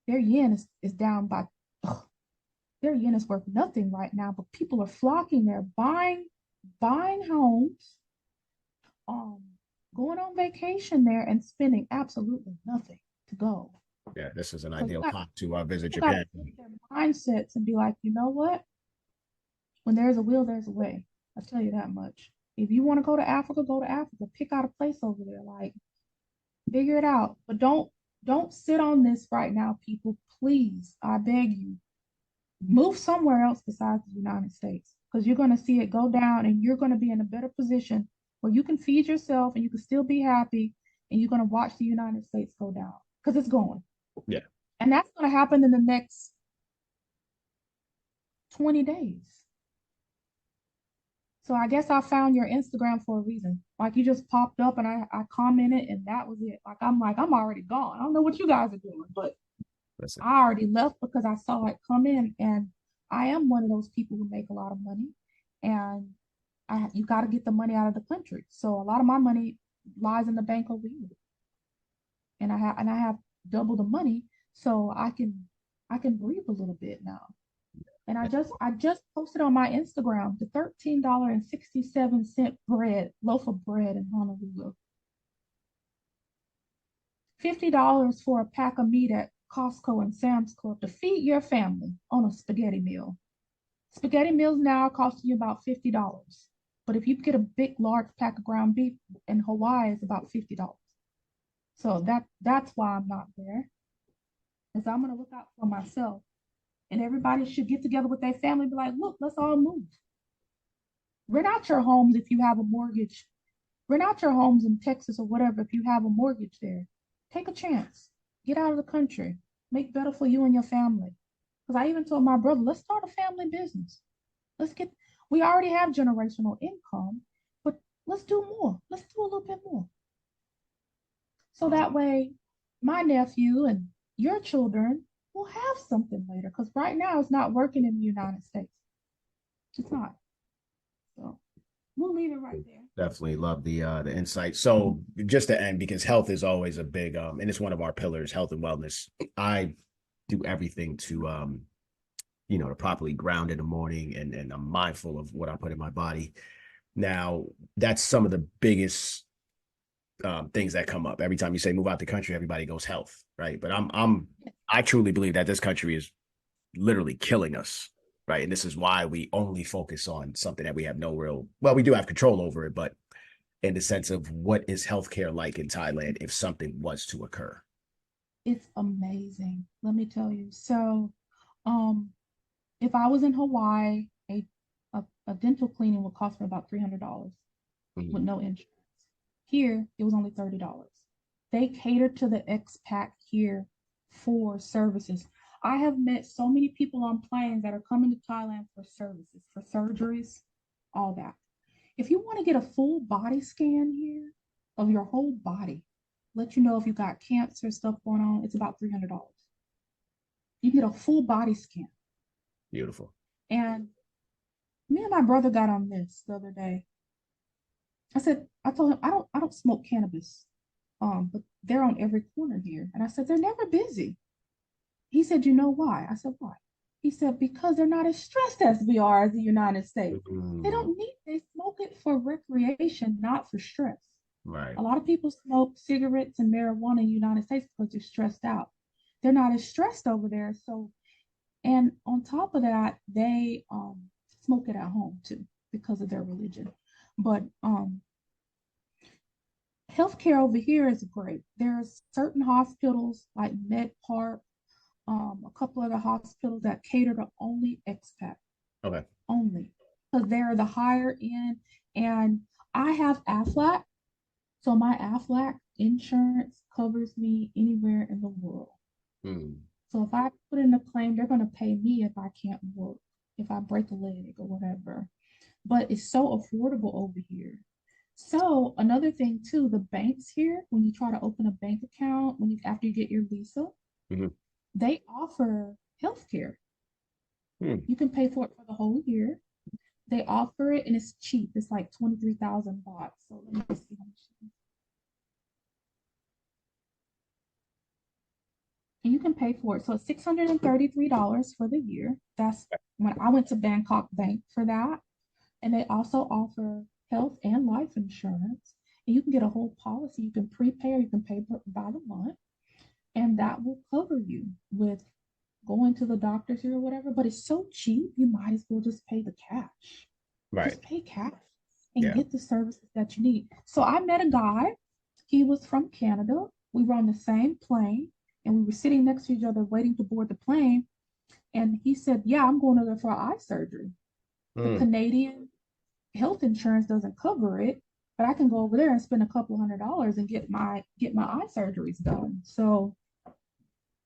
Their yen is down by ugh, their yen is worth nothing right now, but people are flocking there, buying homes, um, going on vacation there and spending absolutely nothing to go. Yeah. This is an So ideal time to visit people got to Japan. change their mindsets and be like, you know what? When there's a will, there's a way. I tell you that much. If you want to go to Africa, go to Africa. Pick out a place over there. Like, figure it out. But don't sit on this right now, people. Please, I beg you, move somewhere else besides the United States because you're going to see it go down and you're going to be in a better position where you can feed yourself and you can still be happy and you're going to watch the United States go down because it's going. Yeah. And that's going to happen in the next 20 days. So I guess I found your Instagram for a reason. Like you just popped up and I commented and that was it. Like, I'm already gone. I don't know what you guys are doing, but Listen. I already left because I saw it come in and I am one of those people who make a lot of money and you got to get the money out of the country. So a lot of my money lies in the bank over here. And I have double the money so I can breathe a little bit now. And I just posted on my Instagram the $13.67 loaf of bread in Honolulu. $50 for a pack of meat at Costco and Sam's Club to feed your family on a spaghetti meal. Spaghetti meals now are costing you about $50. But if you get a big, large pack of ground beef in Hawaii, it's about $50. So that's why I'm not there. Because I'm gonna look out for myself. And everybody should get together with their family and be like, look, let's all move. Rent out your homes if you have a mortgage. Rent out your homes in Texas or whatever if you have a mortgage there. Take a chance. Get out of the country. Make better for you and your family. Because I even told my brother, let's start a family business. We already have generational income, but let's do more. Let's do a little bit more. So that way, my nephew and your children will have something later. Because right now, it's not working in the United States. It's not. So we'll leave it right there. Definitely love the insight. So just to end, because health is always a big and it's one of our pillars, health and wellness. I do everything to to properly ground in the morning, and I'm mindful of what I put in my body. Now, that's some of the biggest things that come up every time you say move out the country. Everybody goes health, right? But I truly believe that this country is literally killing us, right? And this is why we only focus on something that we have no real, well, we do have control over it, but in the sense of what is healthcare like in Thailand if something was to occur? It's amazing. Let me tell you. So, if I was in Hawaii, a dental cleaning would cost me about $300 with no insurance. Here, it was only $30. They cater to the expat here for services. I have met so many people on planes that are coming to Thailand for services, for surgeries, all that. If you want to get a full body scan here of your whole body, let you know if you got cancer stuff going on, it's about $300. You can get a full body scan. Beautiful. And me and my brother got on this the other day. I told him I don't smoke cannabis. But they're on every corner here. And I said, they're never busy. He said, you know why? I said, why? He said, because they're not as stressed as we are as the United States. They smoke it for recreation, not for stress. Right. A lot of people smoke cigarettes and marijuana in the United States because they're stressed out. They're not as stressed over there. So, and on top of that, they smoke it at home too because of their religion. But healthcare over here is great. There's certain hospitals like Med Park, a couple of the hospitals that cater to only expat. Okay. Only. Because they're the higher end. And I have AFLAC. So my AFLAC insurance covers me anywhere in the world. So if I put in a claim, they're going to pay me if I can't work, if I break a leg or whatever. But it's so affordable over here. So another thing too, the banks here, when you try to open a bank account, after you get your visa, they offer healthcare. You can pay for it for the whole year. They offer it and it's cheap. It's like 23,000 baht. So let me just see how much it is. And you can pay for it. So it's $633 for the year. That's when I went to Bangkok Bank for that. And they also offer health and life insurance. And you can get a whole policy. You can prepay or you can pay by the month. And that will cover you with going to the doctors here or whatever. But it's so cheap, you might as well just pay the cash. Right. Just pay cash and get the services that you need. So I met a guy. He was from Canada. We were on the same plane and we were sitting next to each other waiting to board the plane. And he said, yeah, I'm going over there for eye surgery. The Canadian health insurance doesn't cover it, but I can go over there and spend a couple $100 and get my eye surgeries done. So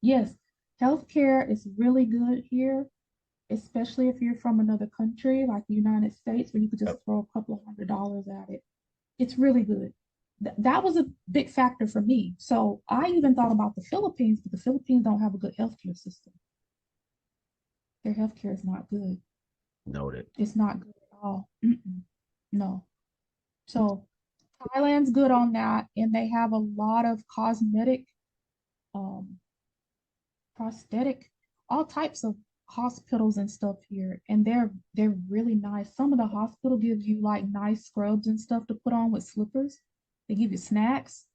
yes, healthcare is really good here, especially if you're from another country like the United States, where you could just throw a couple of $100 at it. It's really good. That was a big factor for me. So I even thought about the Philippines, but the Philippines don't have a good healthcare system. Their healthcare is not good. Noted. It's not good at all. No. So Thailand's good on that, and they have a lot of cosmetic, prosthetic, all types of hospitals and stuff here, and they're really nice. Some of the hospital gives you like nice scrubs and stuff to put on with slippers. They give you snacks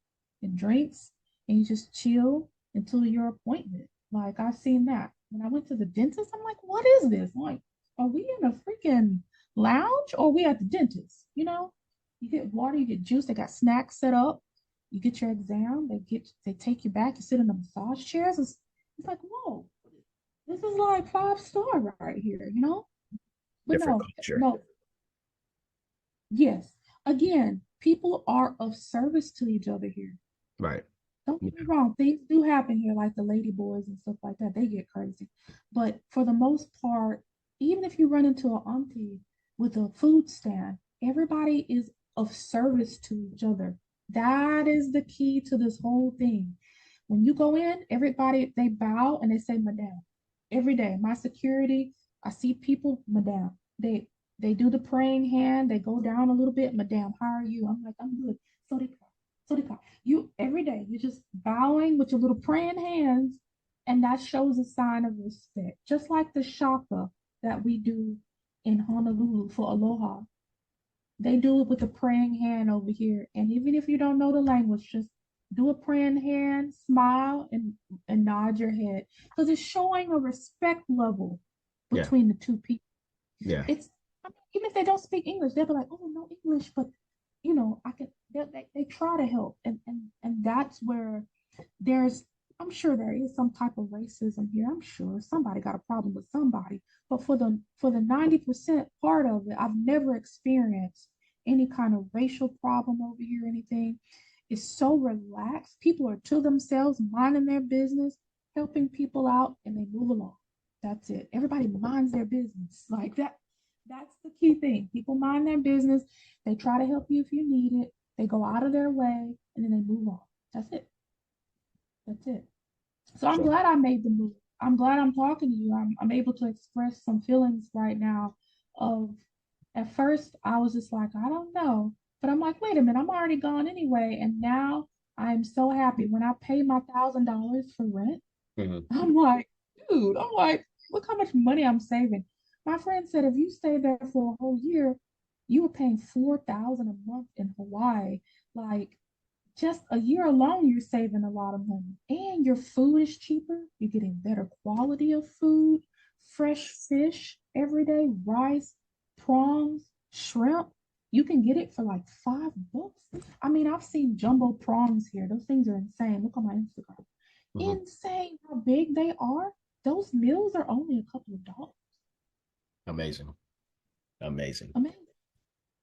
and drinks. and you just chill until your appointment. Like I've seen that. When I went to the dentist, I'm like, what is this? I'm like, are we in a freaking lounge or are we at the dentist? You know, you get water, you get juice, they got snacks set up, you get your exam, they take you back, you sit in the massage chairs. It's like, whoa, this is like 5 star right here, you know? But Different no, culture. no, yes. Again, people are of service to each other here. Right. Don't Yeah. get me wrong, things do happen here, like the lady boys and stuff like that. They get crazy. But for the most part, even if you run into an auntie with a food stand, everybody is of service to each other. That is the key to this whole thing. When you go in, everybody they bow and they say madame. Every day. My security, I see people, madame. They do the praying hand, they go down a little bit, madame, how are you? I'm like, I'm good. So they you every day, you're just bowing with your little praying hands, and that shows a sign of respect. Just like the shaka that we do in Honolulu for aloha. They do it with a praying hand over here. And even if you don't know the language, just do a praying hand, smile, and nod your head. Because it's showing a respect level Yeah. between the two people. Yeah. It's I mean, even if they don't speak English, they'll be like, oh no English, but I can they try to help. And that's where there's I'm sure there is some type of racism here. I'm sure somebody got a problem with somebody. But for the 90% part of it, I've never experienced any kind of racial problem over here or anything. It's so relaxed. People are to themselves, minding their business, helping people out, and they move along. That's it. Everybody minds their business. Like that. That's the key thing. People mind their business. They try to help you if you need it. They go out of their way and then they move on. That's it. That's it. So I'm Sure. glad I made the move. I'm glad I'm talking to you. I'm able to express some feelings right now of at first I was just like, I don't know. But I'm like, wait a minute, I'm already gone anyway. And now I'm so happy. When I pay my $1,000 for rent, Mhm. I'm like, dude, I'm like, look how much money I'm saving. My friend said if you stay there for a whole year, you were paying 4,000 a month in Hawaii. Like just a year alone, you're saving a lot of money. And your food is cheaper. You're getting better quality of food, fresh fish every day, rice, prawns, shrimp. You can get it for like $5. I mean, I've seen jumbo prawns here. Those things are insane. Look on my Instagram. Mhm. Insane how big they are. Those meals are only a couple of dollars. Amazing. Amazing. Amazing.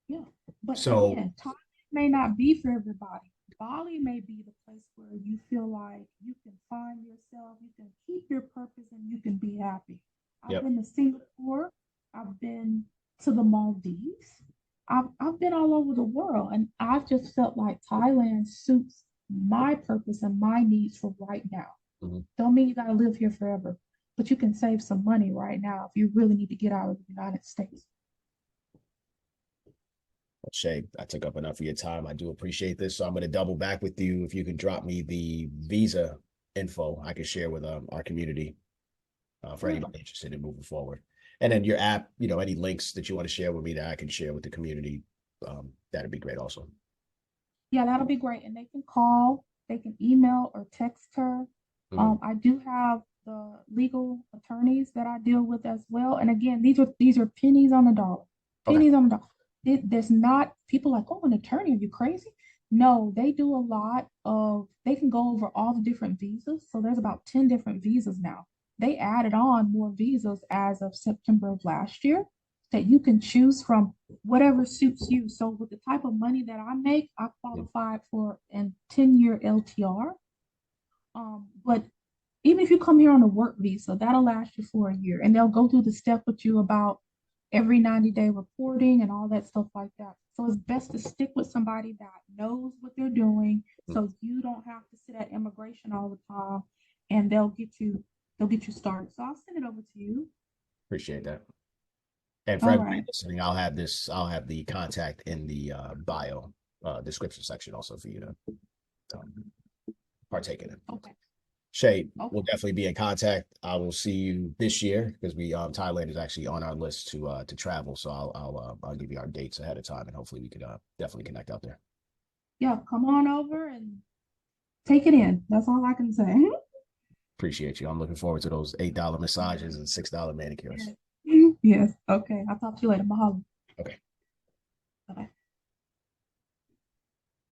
Yeah. But So, again, time may not be for everybody. Bali may be the place where you feel like you can find yourself, you can keep your purpose, and you can be happy. I've yep. been to Singapore, I've been to the Maldives, I've been all over the world, and I've just felt like Thailand suits my purpose and my needs for right now. Mhm. Don't mean you got to live here forever, but you can save some money right now if you really need to get out of the United States. Well, Shay, I took up enough of your time. I do appreciate this. So I'm going to double back with you. If you can drop me the visa info, I can share with our community for Sure. anybody interested in moving forward. And then your app, any links that you want to share with me that I can share with the community, that'd be great also. Yeah, that'll be great. And they can call, they can email or text her. Mhm. I do have the legal attorneys that I deal with as well. And again, these are pennies on the dollar. Okay. Pennies on the dollar. There's not people like, oh, an attorney, are you crazy? No, they do a lot of, they can go over all the different visas. So there's about 10 different visas now. They added on more visas as of September of last year that you can choose from whatever suits you. So with the type of money that I make, I Mhm. qualified for a 10-year LTR. But even if you come here on a work visa, that'll last you for a year. And they'll go through the step with you about every 90-day reporting and all that stuff like that. So it's best to stick with somebody that knows what they're doing so you don't have to sit at immigration all the time and they'll get you started. So I'll send it over to you. Appreciate that. And for All everybody right. listening, I'll have the contact in the bio description section also for you to um, partake in it. Okay. Shay, Okay. we'll definitely be in contact. I will see you this year because we Thailand is actually on our list to travel. So I'll give you our dates ahead of time and hopefully we could definitely connect out there. Yeah, come on over and take it in. That's all I can say. Appreciate you. I'm looking forward to those $8 massages and $6 manicures. Yes. Okay. I'll talk to you later. Mahalo. Okay.